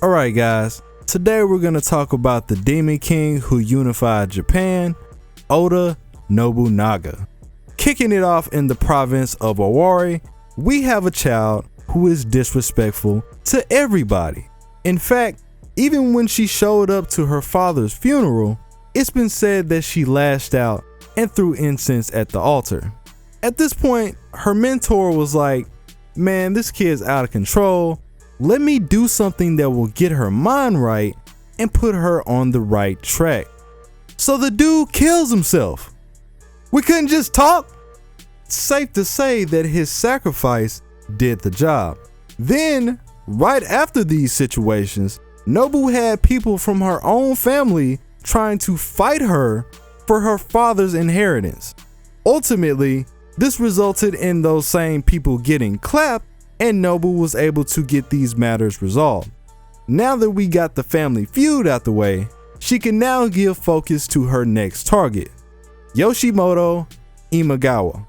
Alright guys, today we're going to talk about the Demon King who unified Japan, Oda Nobunaga. Kicking it off in the province of Owari, we have a child who is disrespectful to everybody. In fact, even when she showed up to her father's funeral, it's been said that she lashed out and threw incense at the altar. At this point, her mentor was like, man, this kid's out of control. Let me do something that will get her mind right and put her on the right track. So the dude kills himself. We couldn't just talk? It's safe to say that his sacrifice did the job. Then, right after these situations, Nobu had people from her own family trying to fight her for her father's inheritance. Ultimately, this resulted in those same people getting clapped, and Nobu was able to get these matters resolved. Now that we got the family feud out the way, she can now give focus to her next target, Yoshimoto Imagawa.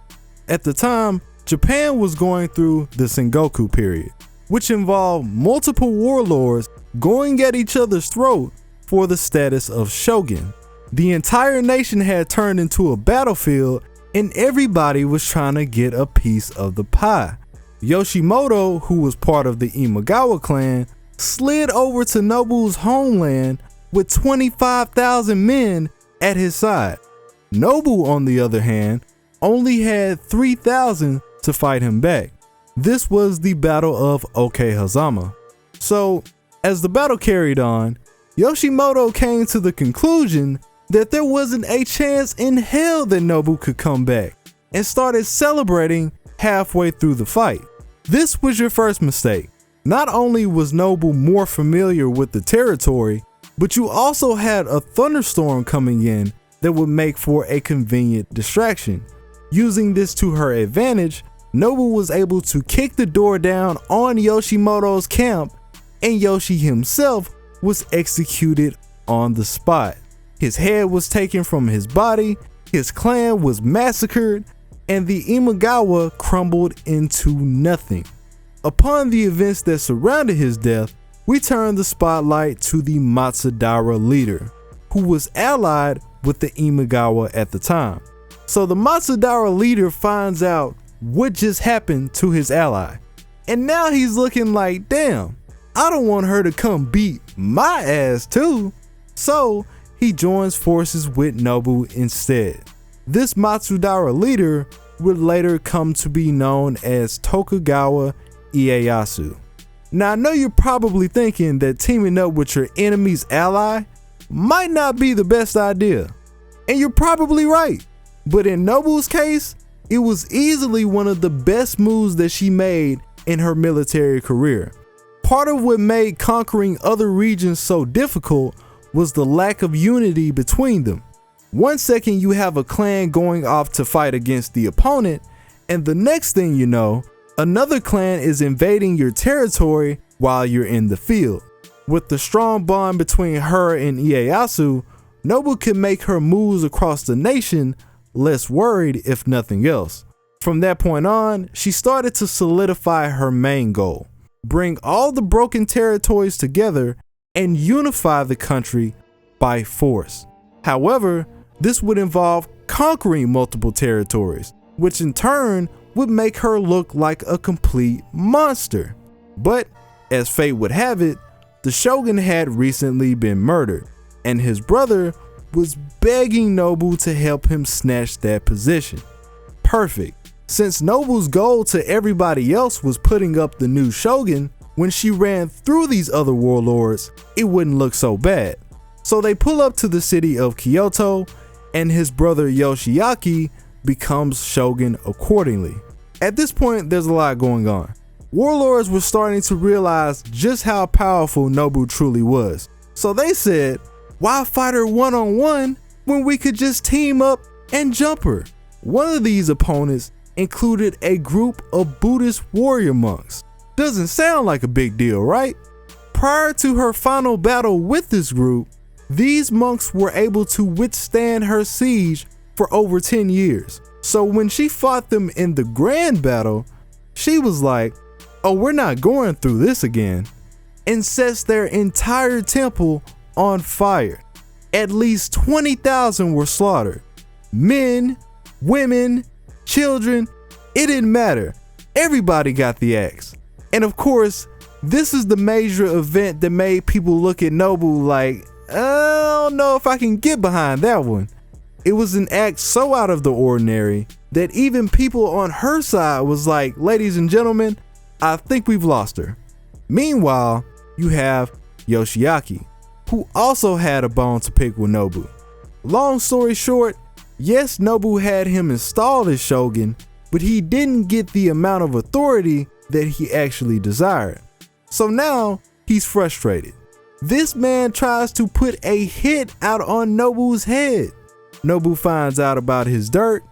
At the time, Japan was going through the Sengoku period, which involved multiple warlords going at each other's throat for the status of shogun. The entire nation had turned into a battlefield and everybody was trying to get a piece of the pie. Yoshimoto, who was part of the Imagawa clan, slid over to Nobu's homeland with 25,000 men at his side. Nobu, on the other hand, only had 3,000 to fight him back. This was the Battle of Okehazama. So, as the battle carried on, Yoshimoto came to the conclusion that there wasn't a chance in hell that Nobu could come back, and started celebrating halfway through the fight. This was your first mistake. Not only was Nobu more familiar with the territory, but you also had a thunderstorm coming in that would make for a convenient distraction. Using this to her advantage, Nobu was able to kick the door down on Yoshimoto's camp, and Yoshi himself was executed on the spot. His head was taken from his body, his clan was massacred, and the Imagawa crumbled into nothing. Upon the events that surrounded his death, we turned the spotlight to the Matsudaira leader, who was allied with the Imagawa at the time. So the Matsudaira leader finds out what just happened to his ally, and now he's looking like, damn, I don't want her to come beat my ass too. So he joins forces with Nobu instead. This Matsudaira leader would later come to be known as Tokugawa Ieyasu. Now I know you're probably thinking that teaming up with your enemy's ally might not be the best idea, and you're probably right, but in Nobu's case, it was easily one of the best moves that she made in her military career. Part of what made conquering other regions so difficult was the lack of unity between them. One second you have a clan going off to fight against the opponent, and the next thing you know, another clan is invading your territory while you're in the field. With the strong bond between her and Ieyasu, Nobu could make her moves across the nation less worried if nothing else. From that point on, she started to solidify her main goal: bring all the broken territories together and unify the country by force. However, this would involve conquering multiple territories, which in turn would make her look like a complete monster. But as fate would have it, the shogun had recently been murdered, and his brother was begging Nobu to help him snatch that position. Perfect. Since Nobu's goal to everybody else was putting up the new shogun, when she ran through these other warlords, it wouldn't look so bad. So they pull up to the city of Kyoto, and his brother Yoshiaki becomes shogun accordingly. At this point, there's a lot going on. Warlords were starting to realize just how powerful Nobu truly was. So they said, why fight her one-on-one when we could just team up and jump her? One of these opponents included a group of Buddhist warrior monks. Doesn't sound like a big deal, right? Prior to her final battle with this group, these monks were able to withstand her siege for over 10 years. So when she fought them in the grand battle, she was like, oh, we're not going through this again. and sets their entire temple on fire. At least 20,000 were slaughtered. Men, women, children, it didn't matter. Everybody got the axe. And of course, this is the major event that made people look at Nobu like, I don't know if I can get behind that one. It was an act so out of the ordinary that even people on her side was like, ladies and gentlemen, I think we've lost her. Meanwhile, you have Yoshiaki, who also had a bone to pick with Nobu. Long story short, yes, Nobu had him installed as shogun, but he didn't get the amount of authority that he actually desired. So now he's frustrated. This man tries to put a hit out on Nobu's head. Nobu finds out about his dirt,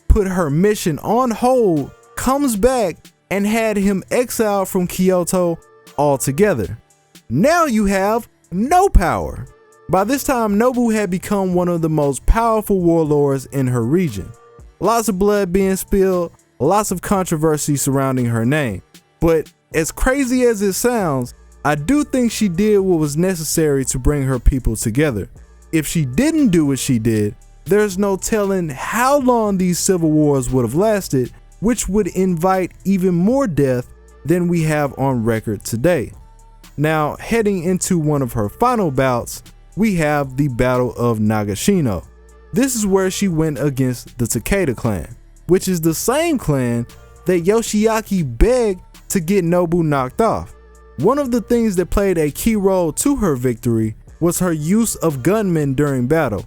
put her mission on hold, comes back, and had him exiled from Kyoto altogether. Now you have no power. By this time, Nobu had become one of the most powerful warlords in her region. Lots of blood being spilled, lots of controversy surrounding her name. But as crazy as it sounds, I do think she did what was necessary to bring her people together. If she didn't do what she did, there's no telling how long these civil wars would have lasted, which would invite even more death than we have on record today. Now, heading into one of her final bouts, we have the Battle of Nagashino. This is where she went against the Takeda clan, which is the same clan that Yoshiaki begged to get Nobu knocked off. One of the things that played a key role to her victory was her use of gunmen during battle.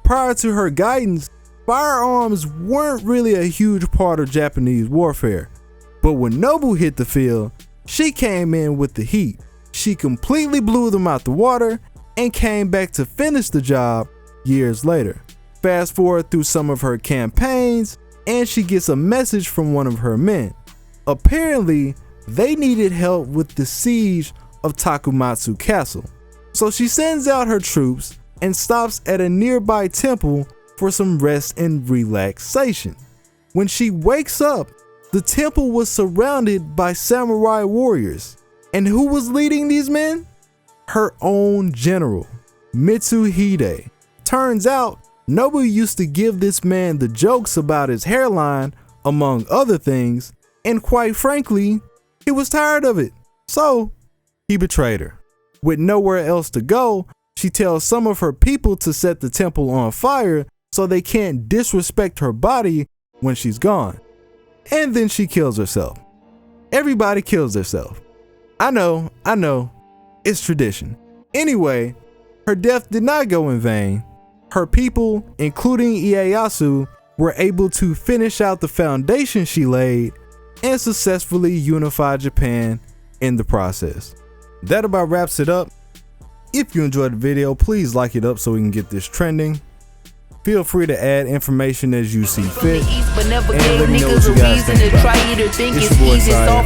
Prior to her guidance, firearms weren't really a huge part of Japanese warfare. But when Nobu hit the field, she came in with the heat. She completely blew them out the water and came back to finish the job years later. Fast forward through some of her campaigns, and she gets a message from one of her men. Apparently, they needed help with the siege of Takumatsu Castle. So she sends out her troops and stops at a nearby temple for some rest and relaxation. When she wakes up, the temple was surrounded by samurai warriors. And who was leading these men? Her own general, Mitsuhide. Turns out, Nobu used to give this man the jokes about his hairline, among other things, and quite frankly, he was tired of it. So, he betrayed her. With nowhere else to go, she tells some of her people to set the temple on fire so they can't disrespect her body when she's gone. And then she kills herself. Everybody kills herself. I know, it's tradition. Anyway, her death did not go in vain. Her people, including Ieyasu, were able to finish out the foundation she laid and successfully unify Japan in the process. That about wraps it up. If you enjoyed the video, please like it up so we can get this trending. Feel free to add information as you see fit. And let me know what you guys think about it. It's your boy Tsiah.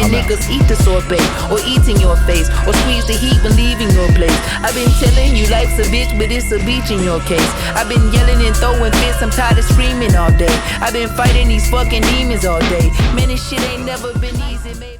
Niggas eat the sorbet or eat in your face or squeeze the heat when leaving your place. I've been telling you life's a bitch, but it's a beach in your case. I've been yelling and throwing fits, I'm tired of screaming all day. I've been fighting these fucking demons all day. Man, this shit ain't never been easy, maybe.